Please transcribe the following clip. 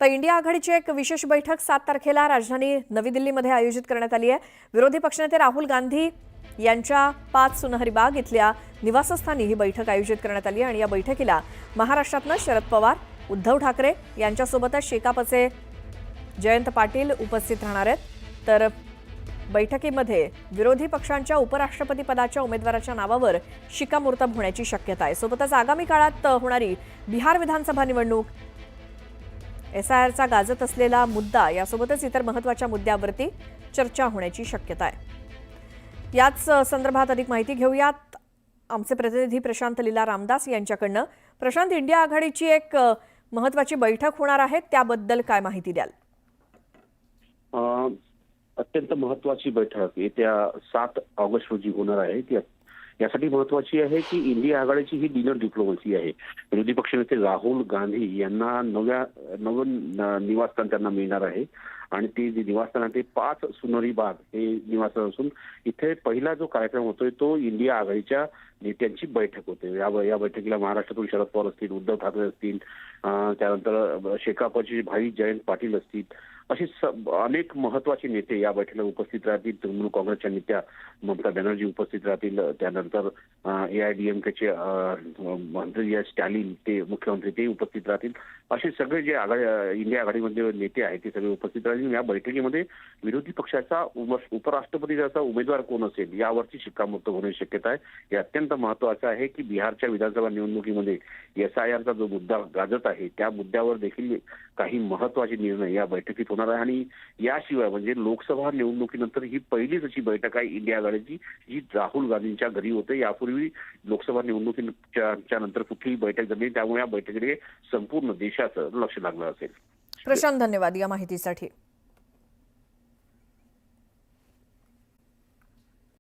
तर इंडिया आघाडीची एक विशेष बैठक 7 तारखेला राजधानी नवी दिल्लीमध्ये आयोजित करण्यात आली आहे। विरोधी पक्षनेते राहुल गांधी यांच्या 5 सुनहरी बाग इथल्या निवासस्थानी ही बैठक आयोजित करण्यात आली आणि या बैठकीला महाराष्ट्रातनं शरद पवार, उद्धव ठाकरे यांच्यासोबतच शेकापचे जयंत पाटील उपस्थित राहणार आहेत। तर बैठकीमध्ये विरोधी पक्षांच्या उपराष्ट्रपती पदाच्या उमेदवाराच्या नावावर शिक्कामोर्तब होण्याची शक्यता आहे। सोबतच आगामी काळात होणारी बिहार विधानसभा निवडणूक, एसआयआरचा गाजत असलेला मुद्दा यासोबतच इतर महत्त्वाच्या मुद्द्यावरती चर्चा होण्याची शक्यता आहे। याच संदर्भात अधिक माहिती घेऊयात आमचे प्रतिनिधी प्रशांत लीला रामदास यांच्याकडनं। प्रशांत, इंडिया आघाडीची एक महत्त्वाची बैठक होणार आहे, त्याबद्दल काय माहिती द्याल? अत्यंत महत्त्वाची बैठक येत्या 7 ऑगस्ट रोजी होणार आहे। ती यासाठी महत्त्वाची आहे की इंडिया आघाडीची ही डिनर डिप्लोमसी आहे। विरोधी पक्षनेते राहुल गांधी यांना नवीन निवासस्थान त्यांना मिळणार आहे आणि ते निवासस्थान आहे ते 5 सुनहरी बाग हे निवासस्थान असून इथे पहिला जो कार्यक्रम होतोय तो इंडिया आघाडीच्या नेत्यांची बैठक होते। या बैठकीला महाराष्ट्रातून शरद पवार असतील, उद्धव ठाकरे असतील, त्यानंतर शेकापचे भाई जयंत पाटील असतील, असे अनेक महत्त्वाचे नेते या बैठकीला उपस्थित राहतील। तृणमूल काँग्रेसच्या नेत्या ममता बॅनर्जी उपस्थित राहतील, त्यानंतर AIADMKचे मंत्री स्टॅलिन ते मुख्यमंत्री ते उपस्थित राहतील। असे सगळे जे इंडिया आघाडीमध्ये नेते आहेत ते सगळे उपस्थित राहतील। या बैठकीमध्ये विरोधी पक्षाचा उपराष्ट्रपतीचा उमेदवार कोण असेल यावरची शिक्कामोर्तब होण्याची शक्यता आहे। हे अत्यंत महत्त्वाचं आहे की बिहारच्या विधानसभा निवडणुकीमध्ये SIRचा जो मुद्दा गाजत आहे त्या मुद्द्यावर देखील काही महत्त्वाचे निर्णय या बैठकीत होणार आहे आणि याशिवाय म्हणजे लोकसभा निवडणुकीनंतर ही पहिलीच अशी बैठक आहे इंडिया आघाडीची जी राहुल गांधींच्या घरी होते। यापूर्वी लोकसभा निवडणुकीच्या नंतर कुठलीही बैठक झाली, त्यामुळे या बैठकीकडे संपूर्ण देशाचं लक्ष लागलं असेल। प्रशांत, धन्यवाद या माहितीसाठी।